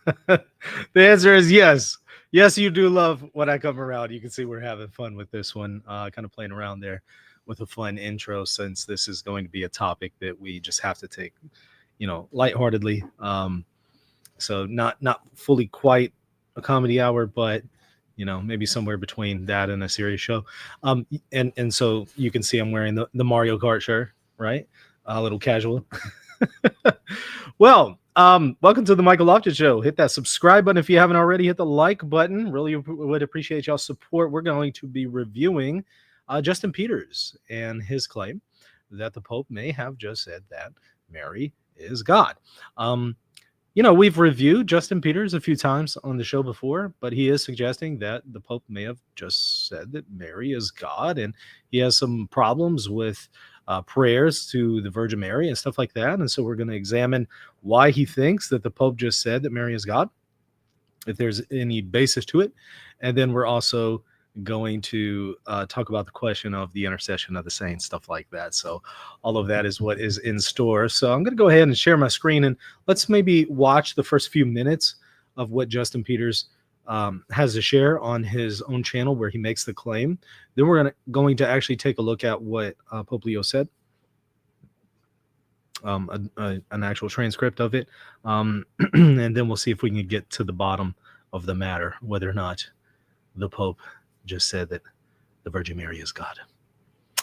The answer is yes. Yes, you do love when I come around. You can see we're having fun with this one, kind of playing around there with a fun intro, since this is going to be a topic that we just have to take, lightheartedly. So not fully quite a comedy hour, but maybe somewhere between that and a serious show. And so you can see I'm wearing the Mario Kart shirt, right? A little casual. Well, welcome to the Michael Loftus Show. Hit that subscribe button if you haven't already. Hit the like button. Really would appreciate y'all's support. We're going to be reviewing Justin Peters and his claim that the Pope may have just said that Mary is God. We've reviewed Justin Peters a few times on the show before, but he is suggesting that the Pope may have just said that Mary is God, and he has some problems with prayers to the Virgin Mary and stuff like that. And so we're going to examine why he thinks that the Pope just said that Mary is God, if there's any basis to it. And then we're also going to talk about the question of the intercession of the saints, stuff like that. So all of that is what is in store. So I'm going to go ahead and share my screen, and let's maybe watch the first few minutes of what Justin Peters has to share on his own channel where he makes the claim. Then we're going to actually take a look at what Pope Leo said, an actual transcript of it, and then we'll see if we can get to the bottom of the matter, whether or not the Pope just said that the Virgin Mary is God.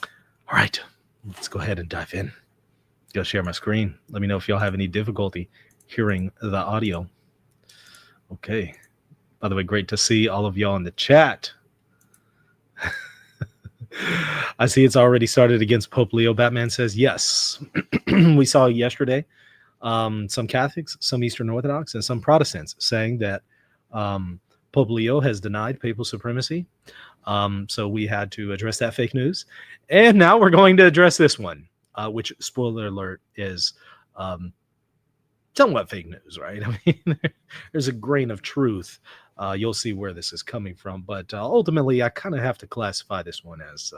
All right, let's go ahead and dive in. Go share my screen. Let me know if y'all have any difficulty hearing the audio. Okay. By the way, great to see all of y'all in the chat. I see it's already started against Pope Leo. Batman says yes. We saw yesterday some Catholics, some Eastern Orthodox, and some Protestants saying that Pope Leo has denied papal supremacy. So we had to address that fake news. And now we're going to address this one, which, spoiler alert, is somewhat fake news, right? I mean, there's a grain of truth. You'll see where this is coming from. But ultimately, I kind of have to classify this one as,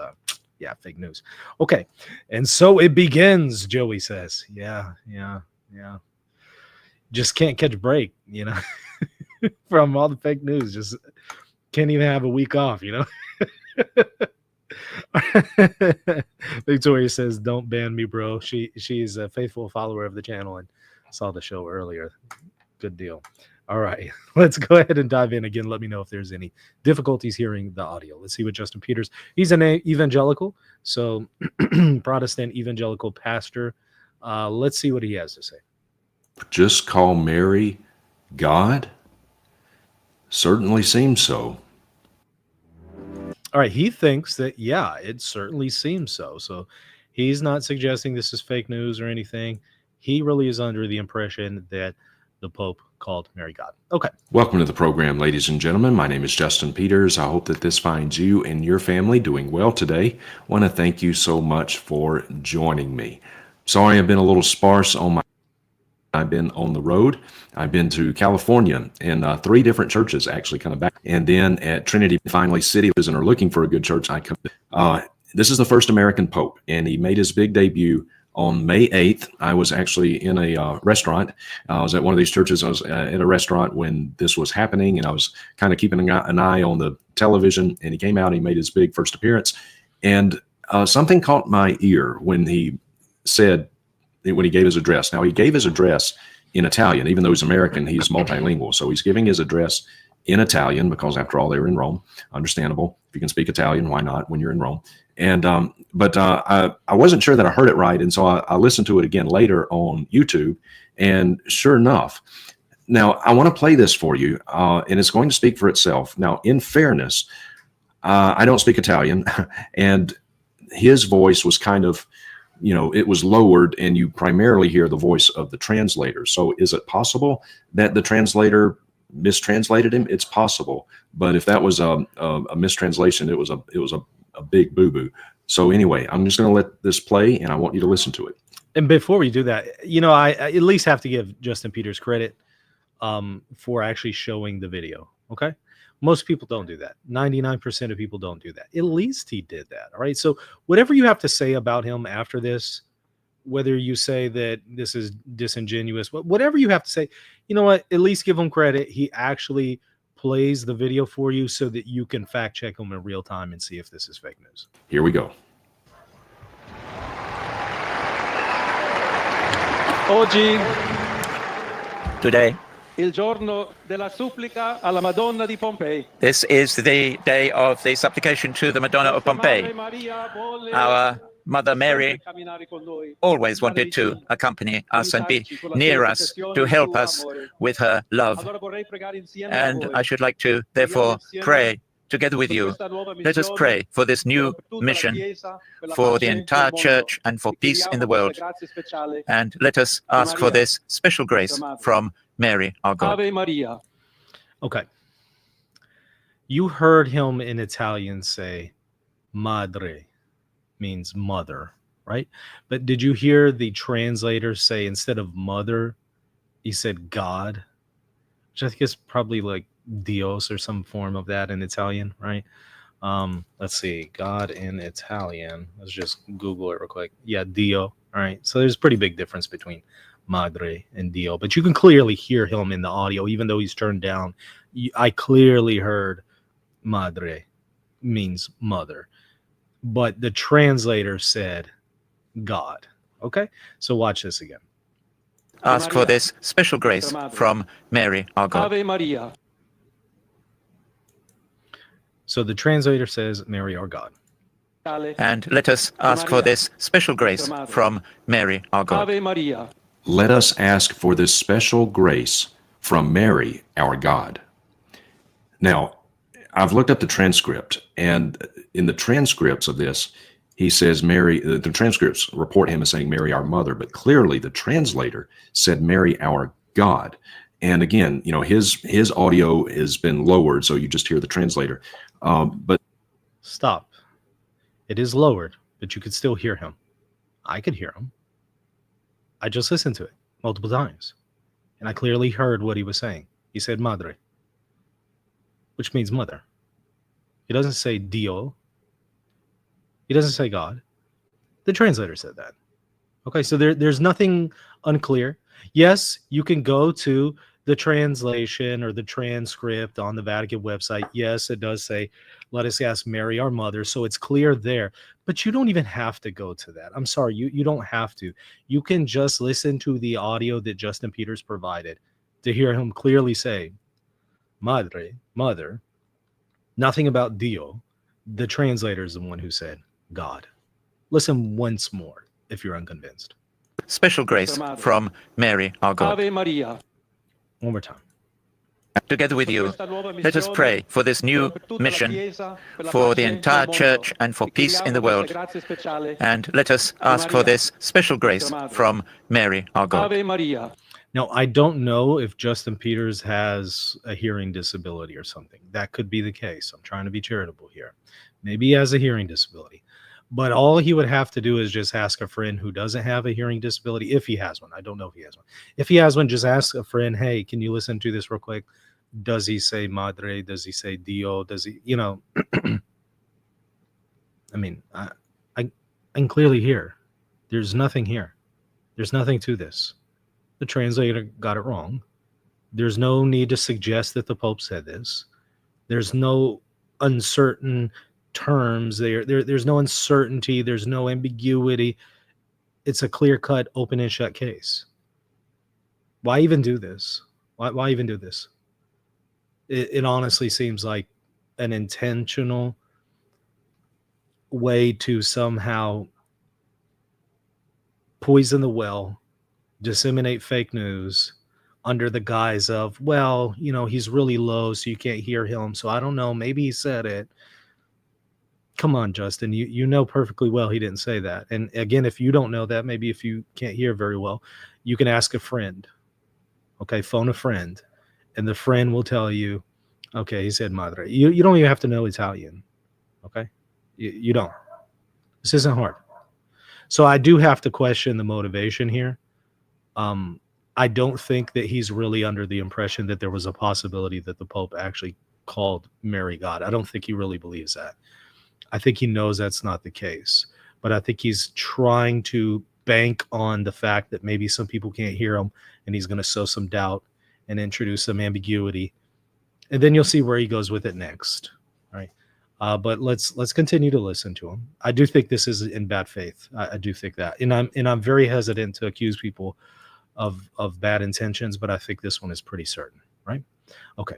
fake news. Okay. And so it begins, Joey says. Yeah. Just can't catch a break, from all the fake news. Just can't even have a week off, Victoria says, don't ban me, bro. She's a faithful follower of the channel and saw the show earlier. Good deal. All right, let's go ahead and dive in again. Let me know if there's any difficulties hearing the audio. Let's see what Justin Peters, he's an evangelical, so Protestant evangelical pastor. Let's see what he has to say. Just call Mary God? Certainly seems so. All right, he thinks that, yeah, it certainly seems so. So he's not suggesting this is fake news or anything. He really is under the impression that the Pope called Mary God. Okay. Welcome to the program, ladies and gentlemen. My name is Justin Peters. I hope that this finds you and your family doing well today. I want to thank you so much for joining me. Sorry I've been a little sparse on my I've been on the road. I've been to California in 3 different churches, actually, kind of back. And then at Trinity, finally, city and are looking for a good church. This is the first American Pope, and he made his big debut on May 8th. I was actually in a restaurant. I was at one of these churches. I was in a restaurant when this was happening, and I was kind of keeping an eye on the television. And he came out, and he made his big first appearance. And something caught my ear when he gave his address. Now, he gave his address in Italian. Even though he's American, he's multilingual. So he's giving his address in Italian because, after all, they were in Rome. Understandable. If you can speak Italian, why not when you're in Rome? And but I wasn't sure that I heard it right. And so I listened to it again later on YouTube. And sure enough, now I want to play this for you, and it's going to speak for itself. Now, in fairness, I don't speak Italian, and his voice was kind of, it was lowered, and you primarily hear the voice of the translator. So is it possible that the translator mistranslated him? It's possible. But if that was a mistranslation, it was a big boo-boo. So anyway, I'm just going to let this play, and I want you to listen to it. And before we do that, I at least have to give Justin Peters credit for actually showing the video. Okay. Most people don't do that. 99% of people don't do that. At least he did that. All right. So whatever you have to say about him after this, whether you say that this is disingenuous, whatever you have to say, you know what? At least give him credit. He actually plays the video for you so that you can fact check him in real time and see if this is fake news. Here we go. Today, il giorno della supplica alla Madonna di Pompei. this is the day of the supplication to the Madonna of Pompeii. Our Mother Mary always wanted to accompany us and be near us, to help us with her love. And I should like to, therefore, pray together with you. Let us pray for this new mission, for the entire church and for peace in the world. And let us ask for this special grace from Mary, our God. Ave Maria. Okay. You heard him in Italian say madre, means mother, right? But did you hear the translator say instead of mother, he said God, which I think is probably like Dios or some form of that in Italian, right? Let's see, God in Italian. Let's just Google it real quick. Yeah, Dio. All right. So there's a pretty big difference between madre and Dio, but you can clearly hear him in the audio, even though he's turned down. I clearly heard madre means mother, but the translator said God. Okay. So watch this again. Ask for this special grace from Mary, our God. Ave Maria. So the translator says Mary, our God. And let us ask for this special grace from Mary, our God. Ave Maria. Let us ask for this special grace from Mary, our God. Now, I've looked up the transcript, and in the transcripts of this, he says Mary, the transcripts report him as saying Mary, our mother, but clearly the translator said Mary, our God. And again, you know, his audio has been lowered, so you just hear the translator. But Stop. It is lowered, but you could still hear him. I could hear him. I just listened to it multiple times, and I clearly heard what he was saying. He said madre, which means mother. He doesn't say Dio. He doesn't say God. The translator said that. Okay, so there's nothing unclear. Yes, you can go to the translation or the transcript on the Vatican website. Yes, it does say, let us ask Mary, our mother. So it's clear there, but you don't even have to go to that. I'm sorry, you don't have to. You can just listen to the audio that Justin Peters provided to hear him clearly say, madre, mother, nothing about Dio. The translator is the one who said God. Listen once more if you're unconvinced. Special grace from Mary, our God. Ave Maria. One more time. Together with you, let us pray for this new mission, for the entire church and for peace in the world. And let us ask for this special grace from Mary, our God. Ave Maria. Now, I don't know if Justin Peters has a hearing disability or something. That could be the case. I'm trying to be charitable here. Maybe he has a hearing disability. But all he would have to do is just ask a friend who doesn't have a hearing disability, if he has one. I don't know if he has one. If he has one, just ask a friend, hey, can you listen to this real quick? Does he say madre? Does he say Dio? Does he, you know, I mean, I can clearly hear. There's nothing here. There's nothing to this. The translator got it wrong. There's no need to suggest that the Pope said this. There's no uncertain terms. There's no uncertainty. There's no ambiguity. It's a clear-cut, open and shut case. Why even do this? Why even do this? It honestly seems like an intentional way to somehow poison the well, disseminate fake news under the guise of, well, you know, he's really low, so you can't hear him. So I don't know. Maybe he said it. Come on, Justin. You know perfectly well he didn't say that. And again, if you don't know that, maybe if you can't hear very well, you can ask a friend. Okay, phone a friend. And the friend will tell you, okay, he said madre. You don't even have to know Italian. Okay? You don't. This isn't hard. So I do have to question the motivation here. I don't think that he's really under the impression that there was a possibility that the Pope actually called Mary God. I don't think he really believes that. I think he knows that's not the case. But I think he's trying to bank on the fact that maybe some people can't hear him, and he's going to sow some doubt and introduce some ambiguity, and then you'll see where he goes with it next, right? But let's continue to listen to him. I do think this is in bad faith. I do think that, and I'm very hesitant to accuse people of bad intentions, but I think this one is pretty certain, right? Okay.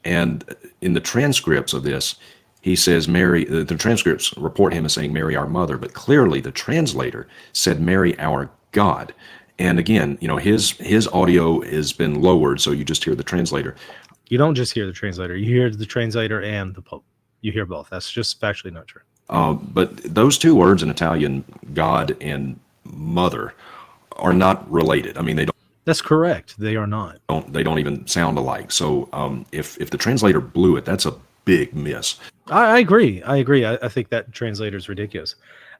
And in the transcripts of this, he says Mary, the transcripts report him as saying Mary, our mother, but clearly the translator said Mary, our God. And again, his audio has been lowered, so you just hear the translator. You don't just hear the translator. You hear the translator and the Pope. You hear both. That's just factually not true. But those two words in Italian, God and mother, are not related. I mean, they don't. That's correct. They are not. They don't even sound alike. So if the translator blew it, that's a big miss. I agree. I think that translator is ridiculous.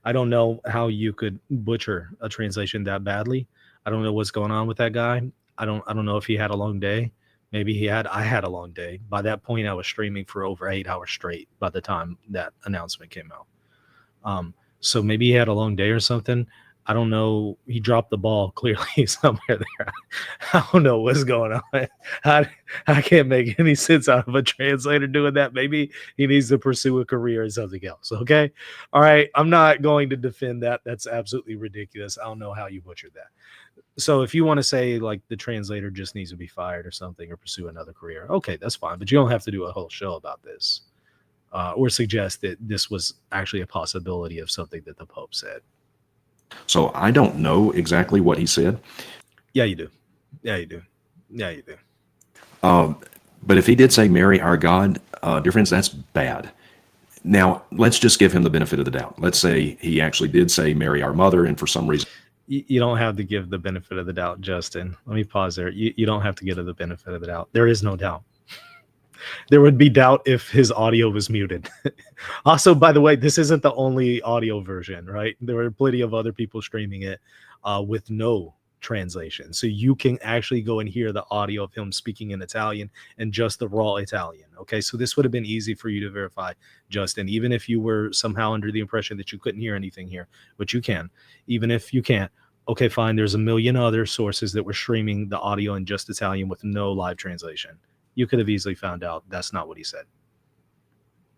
I don't know how you could butcher a translation that badly. I don't know what's going on with that guy. I don't know if he had a long day. Maybe he had. I had a long day. By that point, I was streaming for over 8 hours straight by the time that announcement came out. So maybe he had a long day or something. I don't know. He dropped the ball clearly somewhere there. I don't know what's going on. I can't make any sense out of a translator doing that. Maybe he needs to pursue a career in something else. Okay. All right. I'm not going to defend that. That's absolutely ridiculous. I don't know how you butchered that. So if you want to say like the translator just needs to be fired or something or pursue another career, okay, that's fine. But you don't have to do a whole show about this or suggest that this was actually a possibility of something that the Pope said. So I don't know exactly what he said. Yeah, you do. Yeah, you do. Yeah, you do. But if he did say Mary, our God, dear friends, that's bad. Now, let's just give him the benefit of the doubt. Let's say he actually did say Mary, our mother, and for some reason. You don't have to give the benefit of the doubt, Justin. Let me pause there. You don't have to give the benefit of the doubt. There is no doubt. There would be doubt if his audio was muted. Also, by the way, this isn't the only audio version, right? There are plenty of other people streaming it with no translation. So you can actually go and hear the audio of him speaking in Italian and just the raw Italian. Okay, so this would have been easy for you to verify, Justin, even if you were somehow under the impression that you couldn't hear anything here, but you can. Even if you can't, okay, fine. There's a million other sources that were streaming the audio in just Italian with no live translation. You could have easily found out that's not what he said.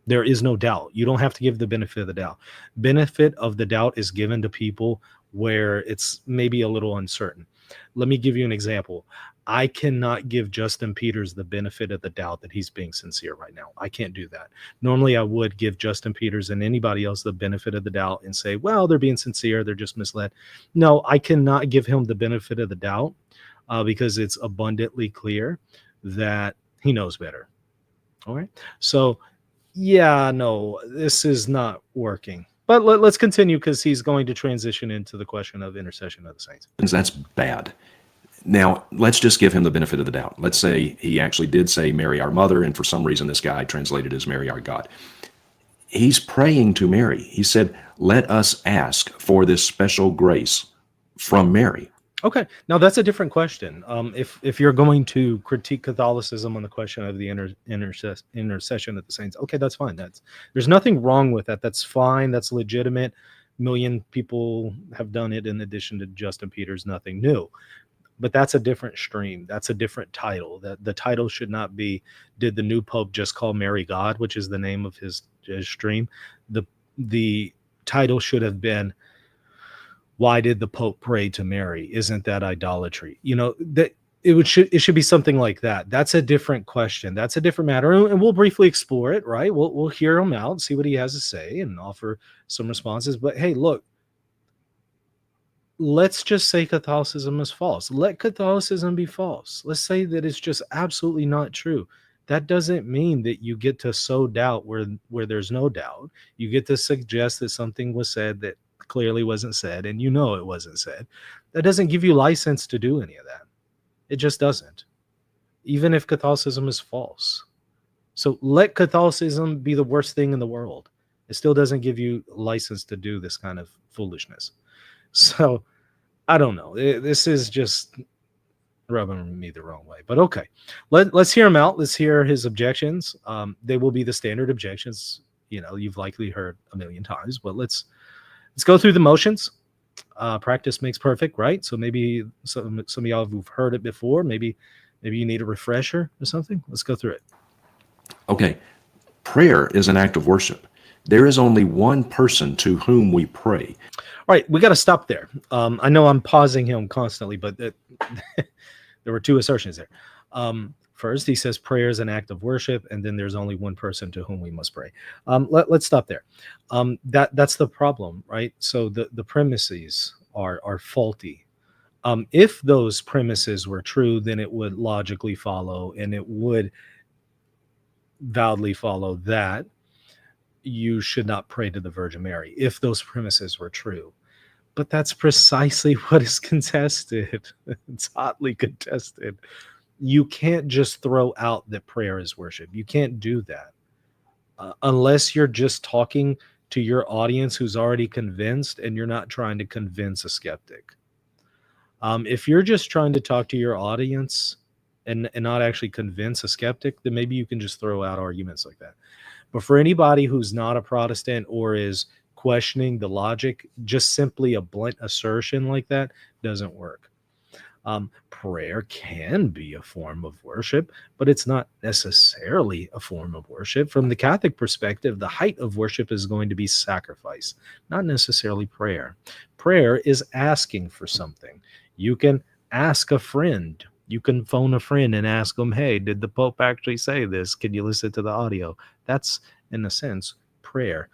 There is no doubt. You don't have to give the benefit of the doubt. Benefit of the doubt is given to people where it's maybe a little uncertain. Let me give you an example. I cannot give Justin Peters the benefit of the doubt that he's being sincere right now. I can't do that. Normally, I would give Justin Peters and anybody else the benefit of the doubt and say, well, they're being sincere. They're just misled. No, I cannot give him the benefit of the doubt because it's abundantly clear that he knows better. All right. So, yeah, no, this is not working. But let's continue because he's going to transition into the question of intercession of the saints. That's bad. Now, let's just give him the benefit of the doubt. Let's say he actually did say Mary, our mother, and for some reason this guy translated as Mary, our God. He's praying to Mary. He said, let us ask for this special grace from Mary. Okay, now that's a different question. If you're going to critique Catholicism on the question of the intercession of the saints, okay, that's fine. There's nothing wrong with that. That's fine. That's legitimate. A million people have done it in addition to Justin Peters. Nothing new. But that's a different stream. That's a different title. That the title should not be, did the new Pope just call Mary God, which is the name of his stream? The title should have been, why did the Pope pray to Mary? Isn't that idolatry? That it should be something like that. That's a different question. That's a different matter. And we'll briefly explore it, right? We'll hear him out, see what he has to say, and offer some responses. But hey, look, let's just say Catholicism is false. Let Catholicism be false. Let's say that it's just absolutely not true. That doesn't mean that you get to sow doubt where there's no doubt. You get to suggest that something was said that clearly wasn't said, and it wasn't said. That doesn't give you license to do any of that. It just doesn't, even if Catholicism is false. So let Catholicism be the worst thing in the world. It still doesn't give you license to do this kind of foolishness. So I don't know. This is just rubbing me the wrong way, but okay. Let's hear him out. Let's hear his objections. They will be the standard objections. You've likely heard a million times, but let's go through the motions Practice makes perfect, right? So maybe some of y'all who've heard it before, maybe you need a refresher or something. Let's go through it. Okay, prayer is an act of worship. There is only one person to whom we pray. All right, we got to stop there. I know I'm pausing him constantly, but there were two assertions there. First, he says prayer is an act of worship, and then there's only one person to whom we must pray. Let's stop there. That's the problem, right? So the premises are faulty. If those premises were true, then it would logically follow, and it would validly follow that you should not pray to the Virgin Mary if those premises were true. But that's precisely what is contested. It's hotly contested. You can't just throw out that prayer is worship. You can't do that unless you're just talking to your audience who's already convinced and you're not trying to convince a skeptic. If you're just trying to talk to your audience and not actually convince a skeptic, then maybe you can just throw out arguments like that. But for anybody who's not a Protestant or is questioning the logic, just simply a blunt assertion like that doesn't work. Prayer can be a form of worship, but it's not necessarily a form of worship. From the Catholic perspective, the height of worship is going to be sacrifice, not necessarily prayer. Prayer is asking for something. You can ask a friend. You can phone a friend and ask them, hey, did the Pope actually say this? Can you listen to the audio? That's, in a sense, prayer.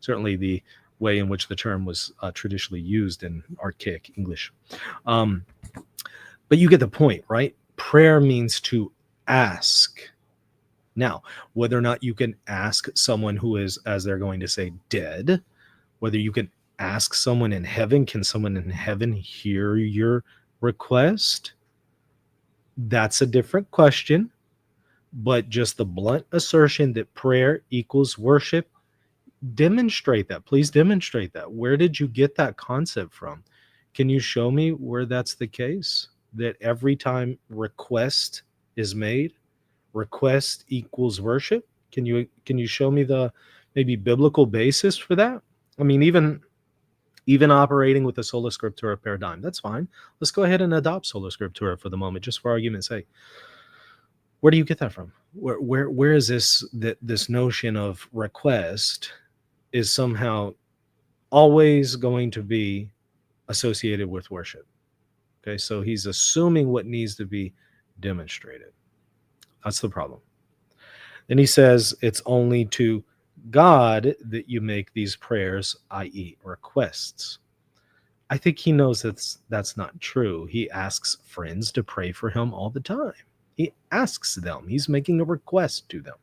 Certainly the way in which the term was traditionally used in archaic English. But you get the point, right? Prayer means to ask. Now, whether or not you can ask someone who is, as they're going to say, dead, whether you can ask someone in heaven, can someone in heaven hear your request? That's a different question. But just the blunt assertion that prayer equals worship, demonstrate that. Please demonstrate that. Where did you get that concept from? Can you show me where that's the case? That every time request is made, request equals worship? Can you show me the maybe biblical basis for that? I mean, even operating with the sola scriptura paradigm, that's fine. Let's go ahead and adopt sola scriptura for the moment, just for argument's sake. Where do you get that from? Where is this notion of request is somehow always going to be associated with worship? Okay, so he's assuming what needs to be demonstrated. That's the problem. Then he says it's only to God that you make these prayers, i.e., requests. I think he knows that's not true. He asks friends to pray for him all the time. He asks them. He's making a request to them.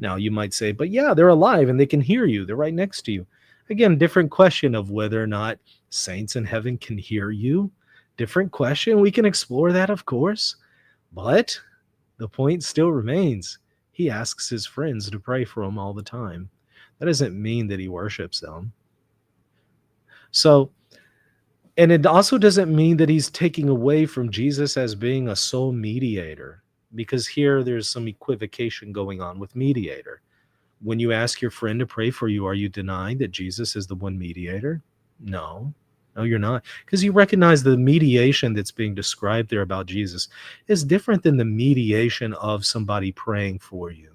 Now, you might say, but yeah, they're alive and they can hear you. They're right next to you. Again, different question of whether or not saints in heaven can hear you. Different question. We can explore that, of course. But the point still remains. He asks his friends to pray for him all the time. That doesn't mean that he worships them. So, and it also doesn't mean that he's taking away from Jesus as being a sole mediator, because here there's some equivocation going on with mediator. When you ask your friend to pray for you, are you denying that Jesus is the one mediator? No, you're not, because you recognize the mediation that's being described there about Jesus is different than the mediation of somebody praying for you.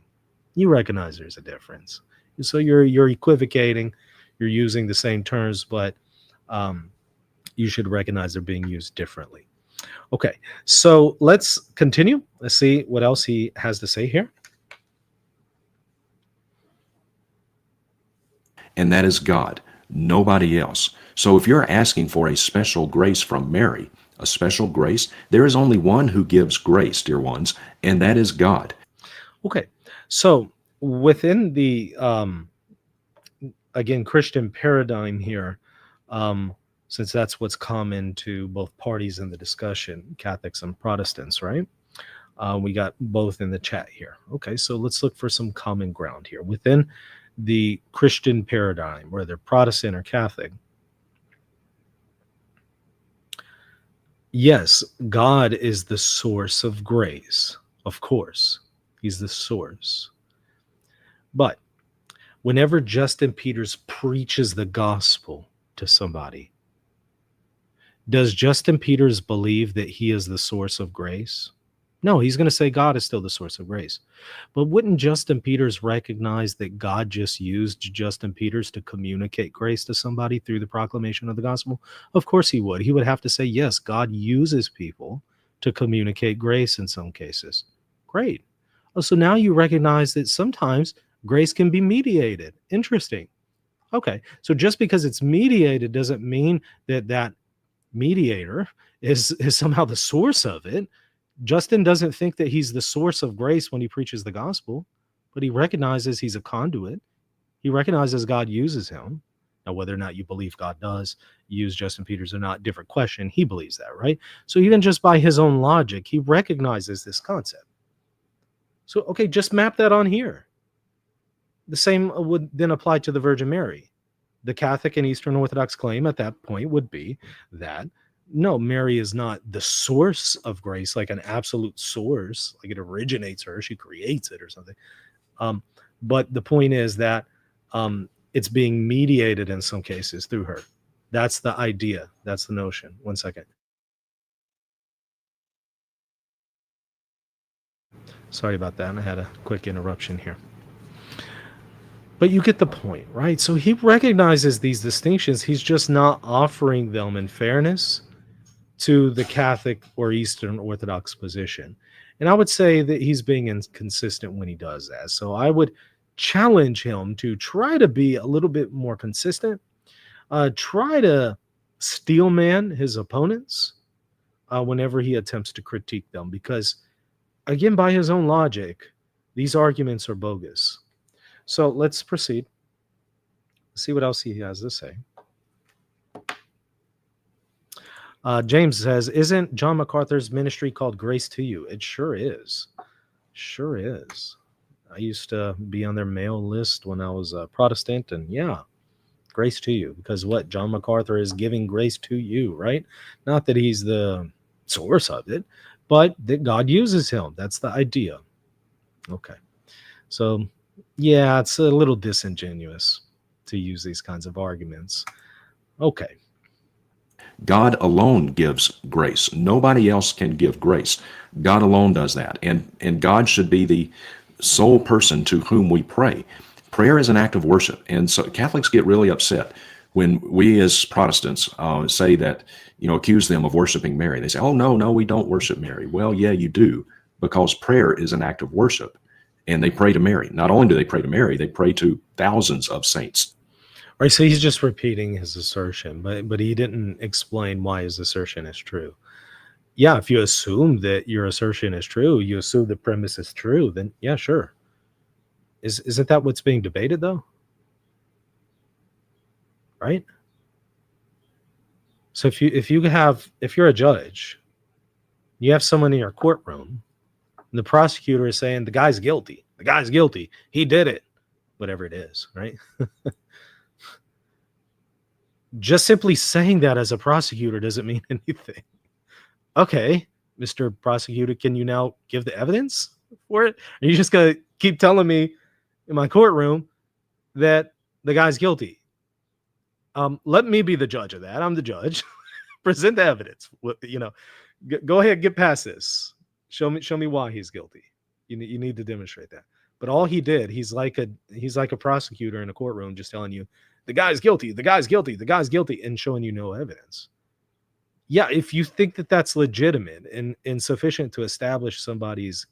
You recognize there's a difference. So you're equivocating, you're using the same terms, but you should recognize they're being used differently. Okay, so let's continue. Let's see what else he has to say here. And that is God, nobody else. So if you're asking for a special grace from Mary, a special grace, there is only one who gives grace, dear ones, and that is God. Okay, so within the, again, Christian paradigm here, since that's what's common to both parties in the discussion, Catholics and Protestants, right? We got both in the chat here. Okay, so let's look for some common ground here. Within the Christian paradigm, whether Protestant or Catholic, yes, God is the source of grace. Of course, he's the source. But whenever Justin Peters preaches the gospel to somebody, Does Justin Peters believe that he is the source of grace? No, he's going to say God is still the source of grace. But wouldn't Justin Peters recognize that God just used Justin Peters to communicate grace to somebody through the proclamation of the gospel? Of course he would. He would have to say, yes, God uses people to communicate grace in some cases. Great. Oh, so now you recognize that sometimes grace can be mediated. Interesting. Okay, so just because it's mediated doesn't mean that that mediator is somehow the source of it. Justin doesn't think that he's the source of grace when he preaches the gospel, but he recognizes he's a conduit. He recognizes God uses him. Now, whether or not you believe God does use Justin Peters or not, different question. He believes that, right? So even just by his own logic, he recognizes this concept. So, okay, just map that on here. The same would then apply to the Virgin Mary. The Catholic and Eastern Orthodox claim at that point would be that, no, Mary is not the source of grace, like an absolute source, like it originates her, she creates it or something. But the point is that it's being mediated in some cases through her. That's the idea. That's the notion. One second. Sorry about that. I had a quick interruption here. But you get the point, right? So he recognizes these distinctions. He's just not offering them in fairness to the Catholic or Eastern Orthodox position. And I would say that he's being inconsistent when he does that. So I would challenge him to try to be a little bit more consistent, try to steelman his opponents whenever he attempts to critique them. Because, again, by his own logic, these arguments are bogus. So let's proceed. See what else he has to say. James says, isn't John MacArthur's ministry called Grace to You? It sure is. Sure is. I used to be on their mail list when I was a Protestant, and yeah, grace to you. Because what? John MacArthur is giving grace to you, right? Not that he's the source of it, but that God uses him. That's the idea. Okay. So, yeah, it's a little disingenuous to use these kinds of arguments. Okay. God alone gives grace. Nobody else can give grace. God alone does that. And God should be the sole person to whom we pray. Prayer is an act of worship. And so Catholics get really upset when we as Protestants say that, accuse them of worshiping Mary. They say, oh, no, we don't worship Mary. Well, yeah, you do, because prayer is an act of worship. And they pray to Mary. Not only do they pray to Mary, they pray to thousands of saints. Right, so he's just repeating his assertion, but he didn't explain why his assertion is true. Yeah, if you assume that your assertion is true, you assume the premise is true, then yeah, sure. Isn't that what's being debated, though? Right? So if you're a judge, you have someone in your courtroom, and the prosecutor is saying the guy's guilty. The guy's guilty. He did it. Whatever it is, right? Just simply saying that as a prosecutor doesn't mean anything. Okay, Mr. Prosecutor, can you now give the evidence for it? Are you just going to keep telling me in my courtroom that the guy's guilty? Let me be the judge of that. I'm the judge. Present the evidence. Go ahead, get past this. Show me why he's guilty. You need to demonstrate that. But all he did, he's like a prosecutor in a courtroom just telling you, the guy's guilty, the guy's guilty, the guy's guilty, and showing you no evidence. Yeah, if you think that that's legitimate and sufficient to establish somebody's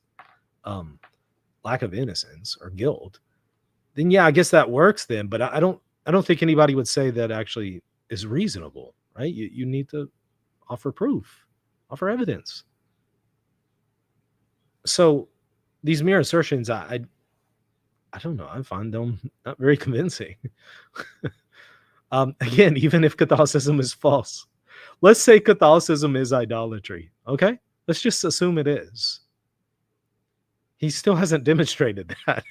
lack of innocence or guilt, then yeah, I guess that works then. But I don't think anybody would say that actually is reasonable, right? You need to offer proof, offer evidence. So these mere assertions, I don't know. I find them not very convincing. Again, even if Catholicism is false, let's say Catholicism is idolatry. Okay, let's just assume it is. He still hasn't demonstrated that.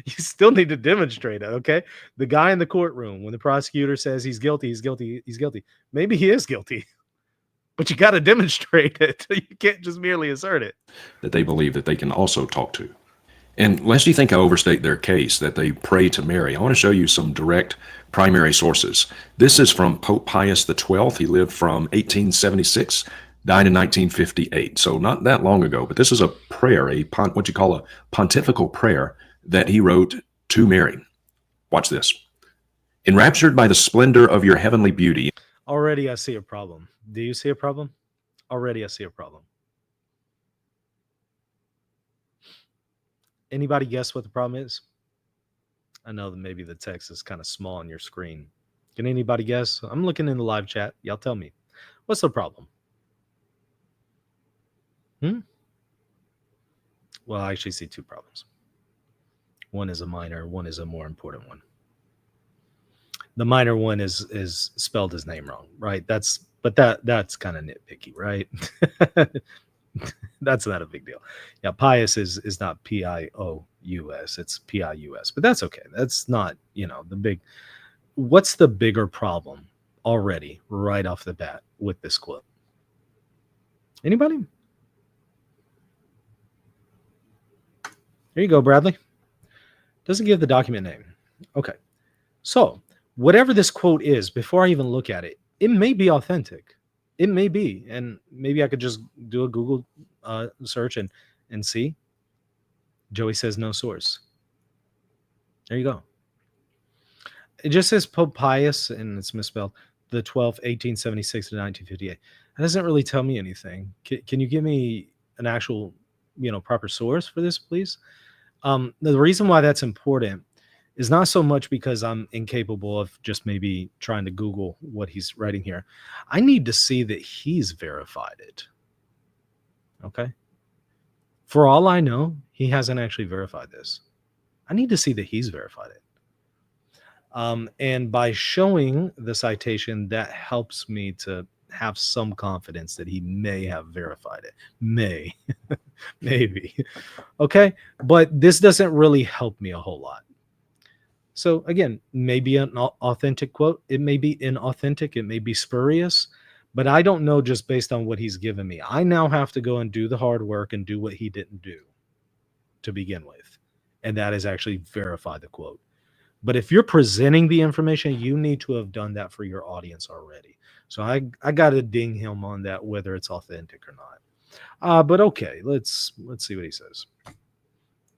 You still need to demonstrate it. Okay, the guy in the courtroom, when the prosecutor says he's guilty, he's guilty, he's guilty. Maybe he is guilty, but you got to demonstrate it. You can't just merely assert it. That they believe that they can also talk to. And lest you think I overstate their case that they pray to Mary, I want to show you some direct primary sources. This is from Pope Pius XII. He lived from 1876, died in 1958. So not that long ago, but this is a prayer, what you call a pontifical prayer that he wrote to Mary. Watch this. Enraptured by the splendor of your heavenly beauty. Already I see a problem. Do you see a problem? Already I see a problem. Anybody guess what the problem is? I know that maybe the text is kind of small on your screen. Can anybody guess? I'm looking in the live chat. Y'all tell me. What's the problem? Well, I actually see two problems. One is a minor, one is a more important one. The minor one is spelled his name wrong, right? That's kind of nitpicky, right? That's not a big deal. Yeah, Pius is not Pious, it's Pius, but that's okay. That's not, the big. What's the bigger problem already right off the bat with this quote? Anybody? There you go, Bradley. Doesn't give the document name. Okay. So whatever this quote is, before I even look at it, it may be authentic. It may be. And maybe I could just do a Google search and see. Joey says no source. There you go. It just says Pope Pius, and it's misspelled, the 12th, 1876 to 1958. That doesn't really tell me anything. Can you give me an actual, proper source for this, please? The reason why that's important is not so much because I'm incapable of just maybe trying to Google what he's writing here. I need to see that he's verified it. Okay? For all I know, he hasn't actually verified this. I need to see that he's verified it. And by showing the citation, that helps me to have some confidence that he may have verified it. Maybe. Okay? But this doesn't really help me a whole lot. So again, maybe an authentic quote. It may be inauthentic. It may be spurious. But I don't know just based on what he's given me. I now have to go and do the hard work and do what he didn't do to begin with. And that is actually verify the quote. But if you're presenting the information, you need to have done that for your audience already. So I got to ding him on that, whether it's authentic or not. But okay, let's see what he says.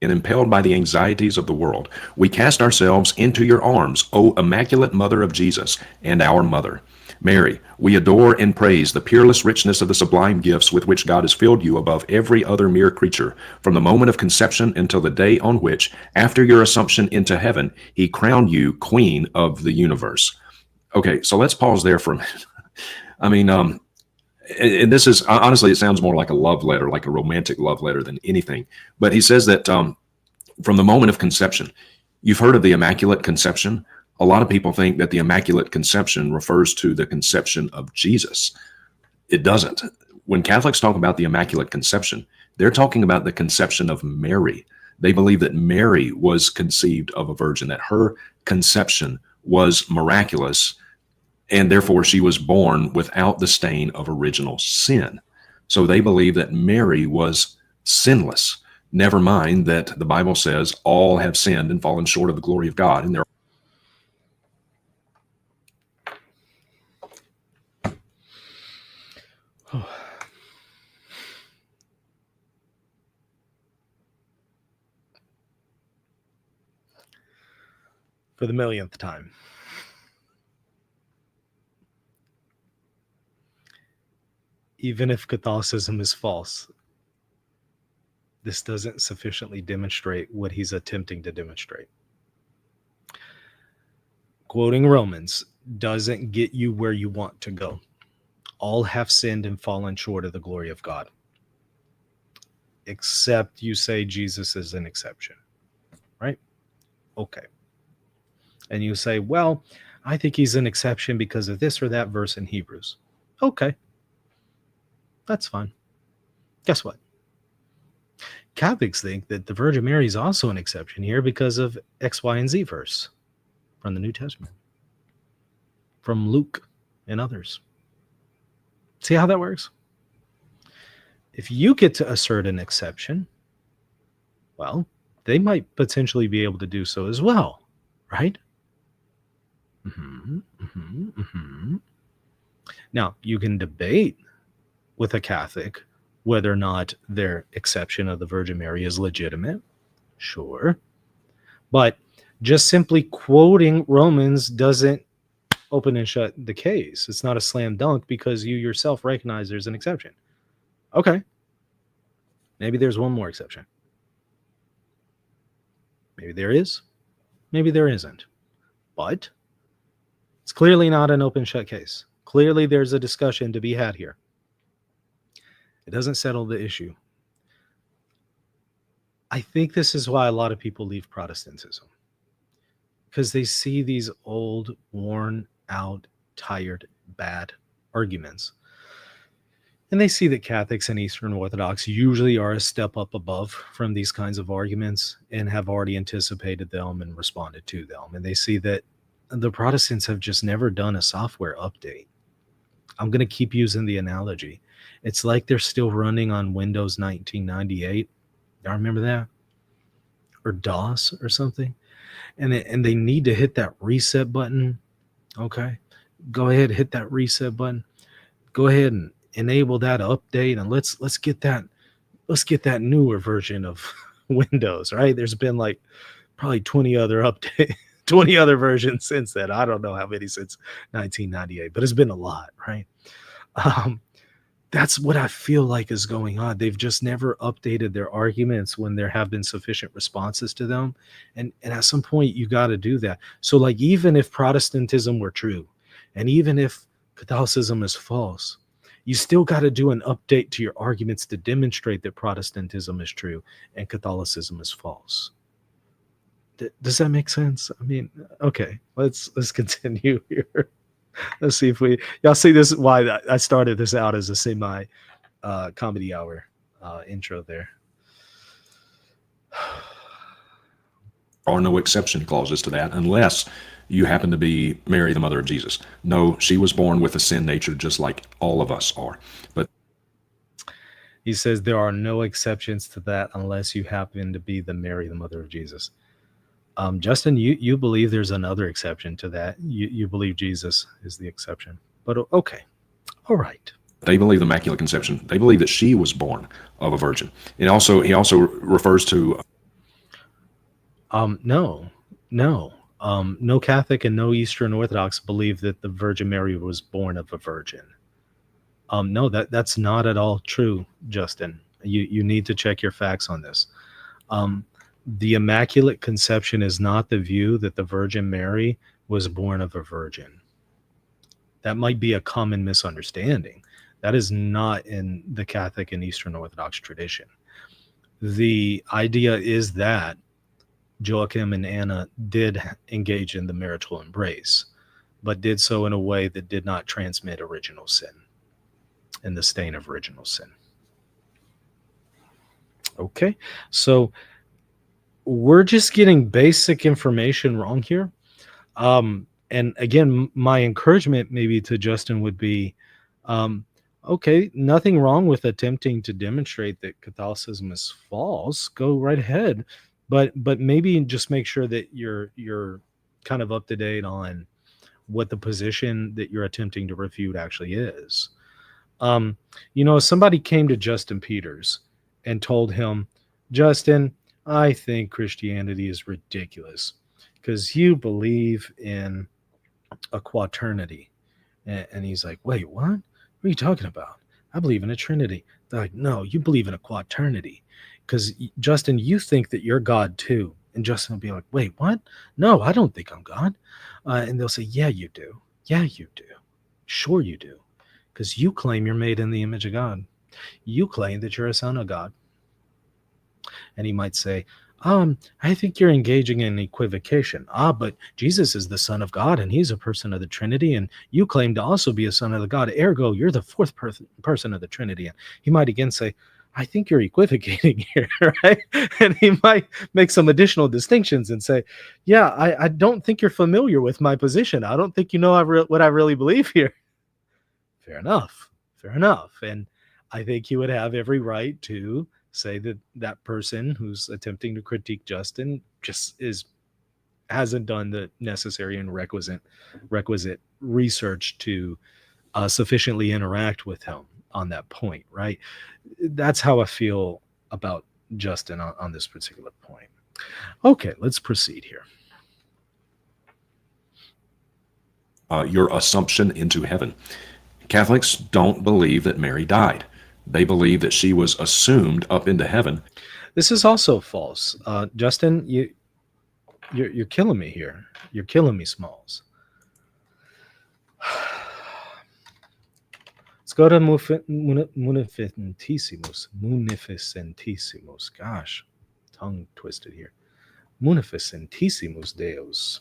And impelled by the anxieties of the world, we cast ourselves into your arms, O Immaculate Mother of Jesus and our Mother. Mary, we adore and praise the peerless richness of the sublime gifts with which God has filled you above every other mere creature, from the moment of conception until the day on which, after your assumption into heaven, he crowned you Queen of the universe. Okay, so let's pause there for a minute. I mean, and this is, honestly, it sounds more like a love letter, like a romantic love letter than anything. But he says that from the moment of conception, you've heard of the Immaculate Conception. A lot of people think that the Immaculate Conception refers to the conception of Jesus. It doesn't. When Catholics talk about the Immaculate Conception, they're talking about the conception of Mary. They believe that Mary was conceived of a virgin, that her conception was miraculous, and therefore she was born without the stain of original sin. So they believe that Mary was sinless. Never mind that the Bible says all have sinned and fallen short of the glory of God, and they're for the millionth time. Even if Catholicism is false, this doesn't sufficiently demonstrate what he's attempting to demonstrate. Quoting Romans doesn't get you where you want to go. All have sinned and fallen short of the glory of God. Except you say Jesus is an exception, right? Okay. And you say, well, I think he's an exception because of this or that verse in Hebrews. Okay. That's fine. Guess what? Catholics think that the Virgin Mary is also an exception here because of X, Y, and Z verse from the New Testament, from Luke and others. See how that works? If you get to assert an exception, well, they might potentially be able to do so as well, right? Now, you can debate with a Catholic whether or not their exception of the Virgin Mary is legitimate. Sure. But just simply quoting Romans doesn't open and shut the case. It's not a slam dunk because you yourself recognize there's an exception. Okay. Maybe there's one more exception. Maybe there is. Maybe there isn't. But it's clearly not an open shut case. Clearly there's a discussion to be had here. It doesn't settle the issue. I think this is why a lot of people leave Protestantism, because they see these old, worn out, tired, bad arguments. And they see that Catholics and Eastern Orthodox usually are a step up above from these kinds of arguments and have already anticipated them and responded to them. And they see that the Protestants have just never done a software update. I'm going to keep using the analogy. It's like they're still running on Windows 1998. I remember that, or DOS or something, and they need to hit that reset button. Okay, go ahead, hit that reset button. Go ahead and enable that update, and let's get that newer version of Windows. Right? There's been like probably 20 other versions since then. I don't know how many since 1998, but it's been a lot, right? That's what I feel like is going on. They've just never updated their arguments when there have been sufficient responses to them. And at some point, you got to do that. So like, even if Protestantism were true, and even if Catholicism is false, you still got to do an update to your arguments to demonstrate that Protestantism is true and Catholicism is false. Does that make sense? I mean, okay, let's continue here. Let's see if y'all see this is why I started this out as a semi comedy hour intro there. There are no exception clauses to that unless you happen to be Mary, the mother of Jesus. No, she was born with a sin nature just like all of us are. But he says there are no exceptions to that unless you happen to be the Mary, the mother of Jesus. Justin, you believe there's another exception to that. You believe Jesus is the exception. But okay. All right. They believe the Immaculate Conception. They believe that she was born of a virgin. And also, he also refers to no Catholic and no Eastern Orthodox believe that the Virgin Mary was born of a virgin. No, that's not at all true, Justin. You need to check your facts on this. The Immaculate Conception is not the view that the Virgin Mary was born of a virgin. That might be a common misunderstanding. That is not in the Catholic and Eastern Orthodox tradition. The idea is that Joachim and Anna did engage in the marital embrace, but did so in a way that did not transmit original sin and the stain of original sin. Okay, so we're just getting basic information wrong here. And again, my encouragement maybe to Justin would be, okay, nothing wrong with attempting to demonstrate that Catholicism is false. Go right ahead. But maybe just make sure that you're kind of up to date on what the position that you're attempting to refute actually is. Somebody came to Justin Peters and told him, Justin, I think Christianity is ridiculous because you believe in a quaternity. And he's like, wait, what? What are you talking about? I believe in a trinity. They're like, no, you believe in a quaternity because, Justin, you think that you're God too. And Justin will be like, wait, what? No, I don't think I'm God. And they'll say, yeah, you do. Yeah, you do. Sure you do. Because you claim you're made in the image of God. You claim that you're a son of God. And he might say, I think you're engaging in equivocation. But Jesus is the Son of God, and he's a person of the Trinity, and you claim to also be a son of the God. Ergo, you're the fourth person of the Trinity. And he might again say, I think you're equivocating here, right? And he might make some additional distinctions and say, yeah, I don't think you're familiar with my position. I don't think you know what I really believe here. Fair enough. And I think he would have every right to say that that person who's attempting to critique Justin just hasn't done the necessary and requisite research to sufficiently interact with him on that point, right? That's how I feel about Justin on this particular point. Okay, let's proceed here. Your assumption into heaven. Catholics don't believe that Mary died. They believe that she was assumed up into heaven. This is also false. Justin, you're killing me here. You're killing me, Smalls. Let's go to Munificentissimus. Gosh, tongue twisted here. Munificentissimus Deus.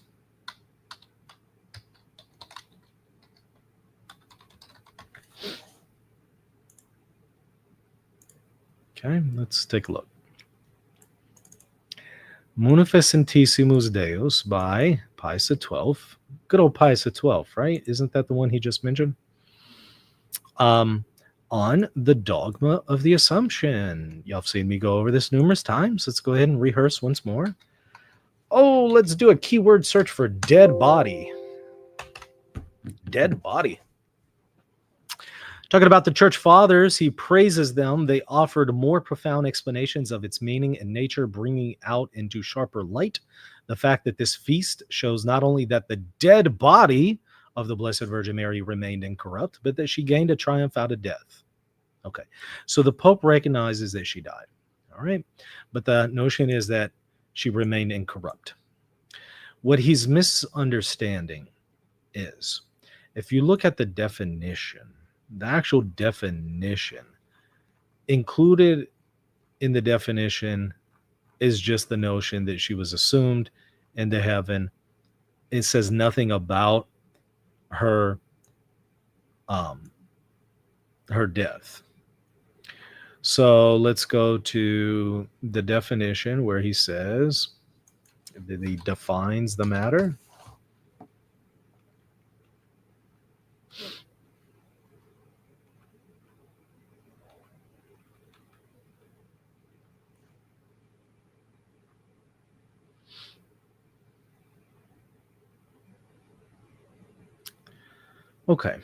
Okay, let's take a look. Munificentissimus Deus by Pius XII. Good old Pius XII, right? Isn't that the one he just mentioned? On the dogma of the Assumption. Y'all have seen me go over this numerous times. Let's go ahead and rehearse once more. Oh, let's do a keyword search for dead body. Dead body. Talking about the church fathers, he praises them. They offered more profound explanations of its meaning and nature, bringing out into sharper light the fact that this feast shows not only that the dead body of the Blessed Virgin Mary remained incorrupt, but that she gained a triumph out of death. Okay, so the Pope recognizes that she died, all right? But the notion is that she remained incorrupt. What he's misunderstanding is, if you look at the definition, the actual definition, included in the definition is just the notion that she was assumed into heaven. It says nothing about her death. So let's go to the definition where he says that he defines the matter. Okay.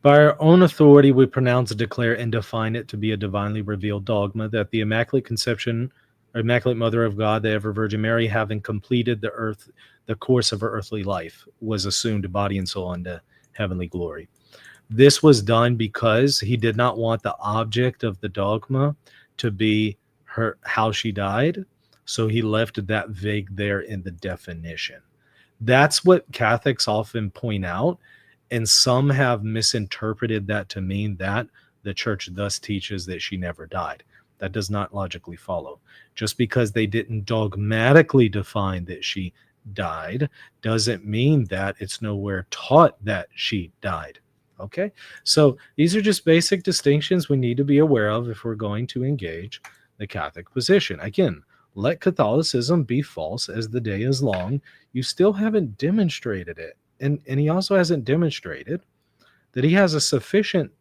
By our own authority, we pronounce, declare, and define it to be a divinely revealed dogma that the Immaculate Conception, or Immaculate Mother of God, the Ever Virgin Mary, having completed the course of her earthly life, was assumed body and soul unto heavenly glory. This was done because he did not want the object of the dogma to be how she died, so he left that vague there in the definition. That's what Catholics often point out, and some have misinterpreted that to mean that the church thus teaches that she never died. That does not logically follow. Just because they didn't dogmatically define that she died doesn't mean that it's nowhere taught that she died. Okay? So these are just basic distinctions we need to be aware of if we're going to engage the Catholic position. Again, let Catholicism be false as the day is long. You still haven't demonstrated it. And he also hasn't demonstrated that he has a sufficient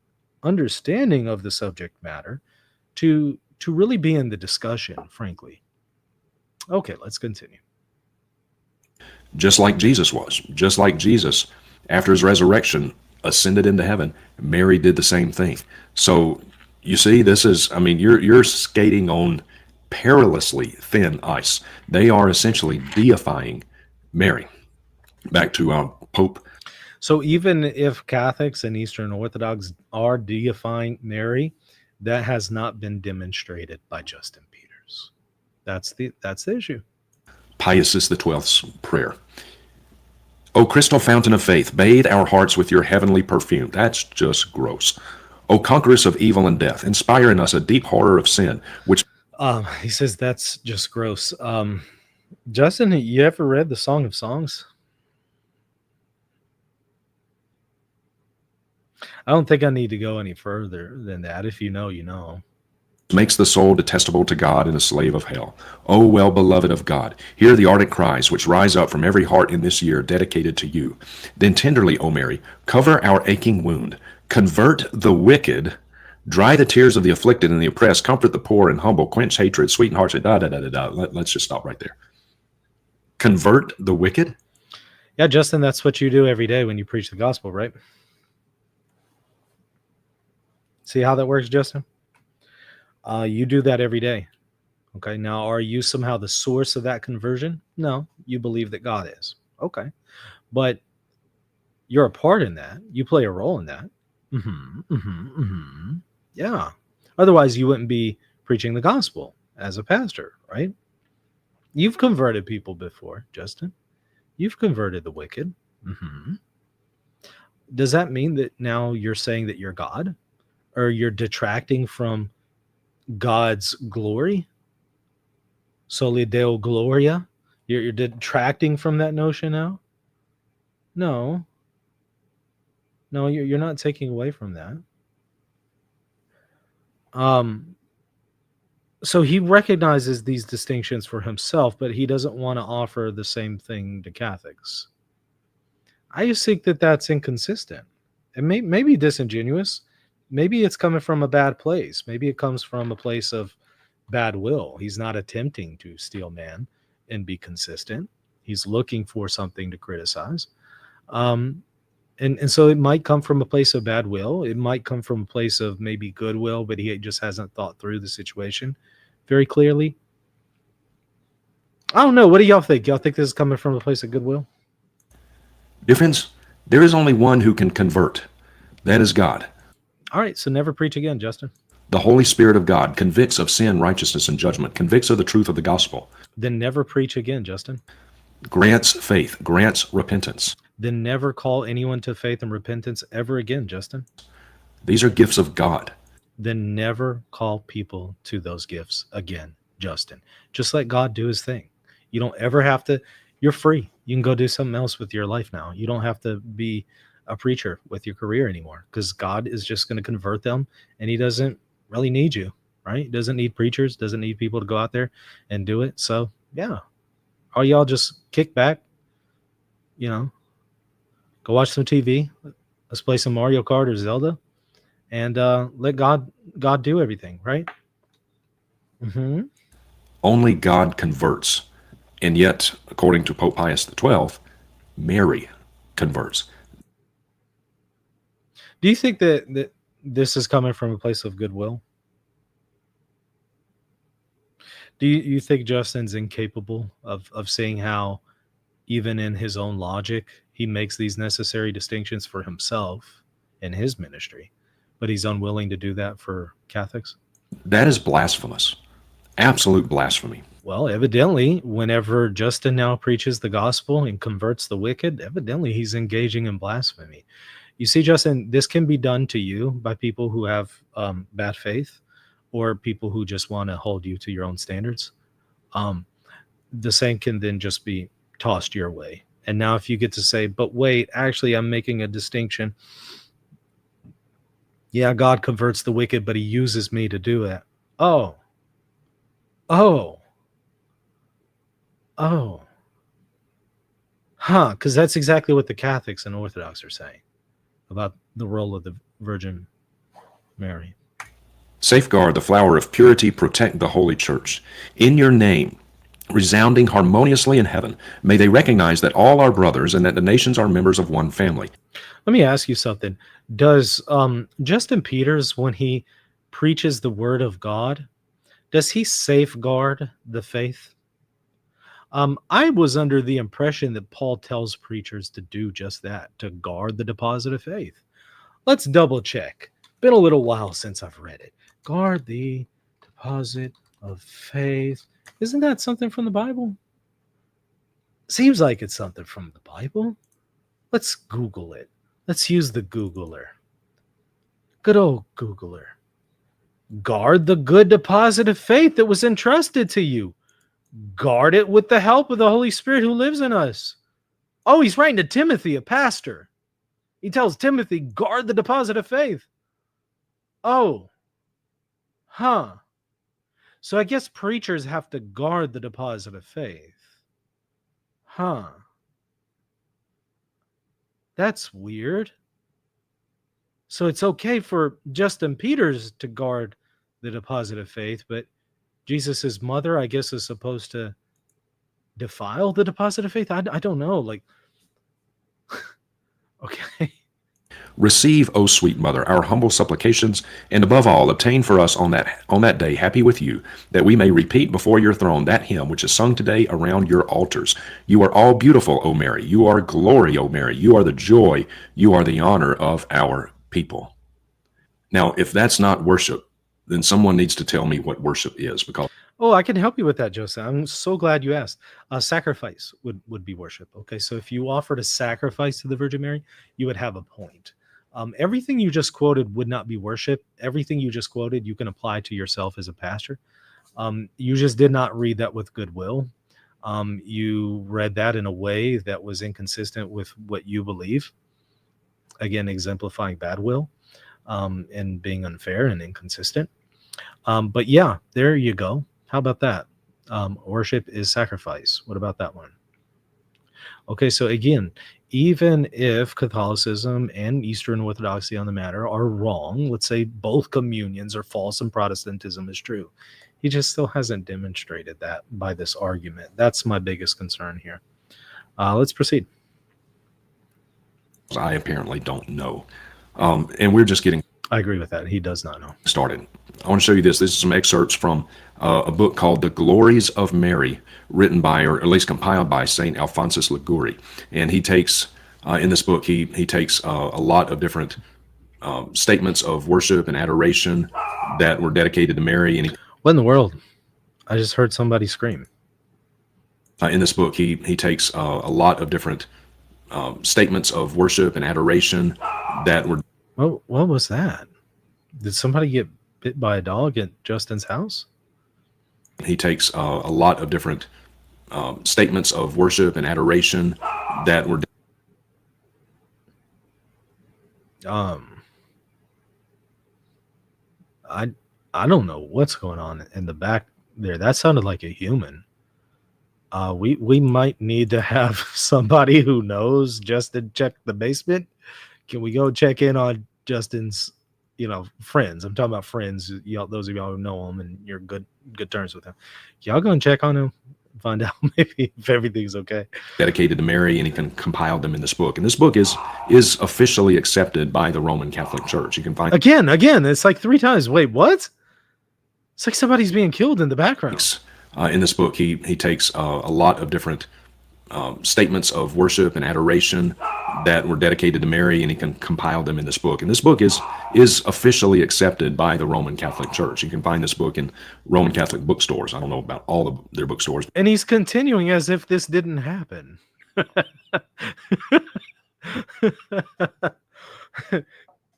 understanding of the subject matter to really be in the discussion, frankly. Okay, let's continue. Just like Jesus was. Just like Jesus, after his resurrection, ascended into heaven, Mary did the same thing. So you see, this is, I mean, you're skating on perilously thin ice. They are essentially deifying Mary. Back to Pope. So even if Catholics and Eastern Orthodox are deifying Mary, that has not been demonstrated by Justin Peters. That's the issue. Pius XII's prayer. O crystal fountain of faith, bathe our hearts with your heavenly perfume. That's just gross. O conquerors of evil and death, inspire in us a deep horror of sin, which... He says that's just gross. Justin, you ever read the Song of Songs? I don't think I need to go any further than that. If you know, you know. makes the soul detestable to God and a slave of hell. O well beloved of God, hear the ardent cries which rise up from every heart in this year dedicated to you. Then tenderly, O Mary, cover our aching wound, convert the wicked, dry the tears of the afflicted and the oppressed, comfort the poor and humble, quench hatred, sweeten hearts, Let's just stop right there. Convert the wicked? Yeah, Justin, that's what you do every day when you preach the gospel, right? See how that works, Justin? You do that every day. Okay, now are you somehow the source of that conversion? No, you believe that God is. Okay, but you're a part in that. You play a role in that. Yeah. Otherwise, you wouldn't be preaching the gospel as a pastor, right? You've converted people before, Justin. You've converted the wicked. Does that mean that now you're saying that you're God? Or you're detracting from God's glory? Soli Deo Gloria? You're detracting from that notion now? No, you're not taking away from that. So he recognizes these distinctions for himself, but he doesn't want to offer the same thing to Catholics. I just think that that's inconsistent. It may be disingenuous. Maybe it's coming from a bad place. Maybe it comes from a place of bad will. He's not attempting to steal man and be consistent. He's looking for something to criticize. And so it might come from a place of bad will. It might come from a place of maybe goodwill, but he just hasn't thought through the situation very clearly. I don't know. What do y'all think? Y'all think this is coming from a place of goodwill? Dear friends, there is only one who can convert. That is God. All right, so never preach again, Justin. The Holy Spirit of God convicts of sin, righteousness, and judgment, convicts of the truth of the gospel. Then never preach again, Justin. Grants faith, grants repentance. Then never call anyone to faith and repentance ever again, Justin. These are gifts of God. Then never call people to those gifts again, Justin. Just let God do his thing. You don't ever have to. You're free. You can go do something else with your life now. You don't have to be a preacher with your career anymore, because God is just going to convert them, and he doesn't really need you, right? He doesn't need preachers, doesn't need people to go out there and do it. So yeah, all y'all just kick back, go watch some TV. Let's play some Mario Kart or Zelda, and let God do everything, right? Only God converts. And yet, according to Pope Pius XII, Mary converts. Do you think that this is coming from a place of goodwill? Do you think Justin's incapable of seeing how, even in his own logic, he makes these necessary distinctions for himself in his ministry, but he's unwilling to do that for Catholics? That is blasphemous. Absolute blasphemy. Well, evidently, whenever Justin now preaches the gospel and converts the wicked, evidently he's engaging in blasphemy. You see, Justin, this can be done to you by people who have bad faith, or people who just want to hold you to your own standards. The same can then just be tossed your way. And now if you get to say, but wait, actually, I'm making a distinction. Yeah, God converts the wicked, but he uses me to do it. Oh. Because that's exactly what the Catholics and Orthodox are saying about the role of the Virgin Mary. Safeguard the flower of purity, protect the Holy Church. In your name, resounding harmoniously in heaven, may they recognize that all are brothers and that the nations are members of one family. Let me ask you something. Does Justin Peters, when he preaches the word of God, does he safeguard the faith? I was under the impression that Paul tells preachers to do just that, to guard the deposit of faith. Let's double check. Been a little while since I've read it. Guard the deposit of faith. Isn't that something from the Bible? Seems like it's something from the Bible. Let's Google it. Let's use the Googler. Good old Googler. Guard the good deposit of faith that was entrusted to you. Guard it with the help of the Holy Spirit who lives in us. Oh, he's writing to Timothy, a pastor. He tells Timothy, guard the deposit of faith. Oh. So I guess preachers have to guard the deposit of faith. Huh. That's weird. So it's okay for Justin Peters to guard the deposit of faith, but Jesus's mother, I guess, is supposed to defile the deposit of faith. I don't know. Like, okay. Receive, O sweet mother, our humble supplications, and above all, obtain for us on that day, happy with you, that we may repeat before your throne that hymn which is sung today around your altars. You are all beautiful, O Mary. You are glory, O Mary. You are the joy. You are the honor of our people. Now, if that's not worship, then someone needs to tell me what worship is, because Oh, I can help you with that, Joseph. I'm so glad you asked. Sacrifice would be worship. Okay, so if you offered a sacrifice to the Virgin Mary, you would have a point. Everything you just quoted would not be worship. Everything you just quoted, you can apply to yourself as a pastor. You just did not read that with goodwill. You read that in a way that was inconsistent with what you believe. Again, exemplifying bad will and being unfair and inconsistent. But yeah, there you go. How about that? Worship is sacrifice. What about that one? Okay, so again, even if Catholicism and Eastern Orthodoxy on the matter are wrong, let's say both communions are false and Protestantism is true, he just still hasn't demonstrated that by this argument. That's my biggest concern here. Let's proceed. I apparently don't know. And we're just getting I agree with that. He does not know. started. I want to show you this. This is some excerpts from a book called The Glories of Mary, written by, or at least compiled by, St. Alphonsus Liguori. And he takes, in this book, he takes a lot of different statements of worship and adoration that were dedicated to Mary. And What in the world? I just heard somebody scream. in this book, he takes a lot of different statements of worship and adoration that were. What was that? Did somebody get bit by a dog at Justin's house? He takes a lot of different statements of worship and adoration that were. I don't know what's going on in the back there. That sounded like a human. We might need to have somebody who knows Justin check the basement. Can we go check in on Justin's, friends? I'm talking about friends. Y'all, those of y'all who know him and you're good terms with him. Y'all go and check on him, find out maybe if everything's okay. Dedicated to Mary, and he can compile them in this book. And this book is officially accepted by the Roman Catholic Church. You can find again. It's like 3 times. Wait, what? It's like somebody's being killed in the background. In this book, he takes a lot of different statements of worship and adoration that were dedicated to Mary, and he can compile them in this book. And this book is officially accepted by the Roman Catholic Church. You can find this book in Roman Catholic bookstores. I don't know about all of their bookstores. And he's continuing as if this didn't happen.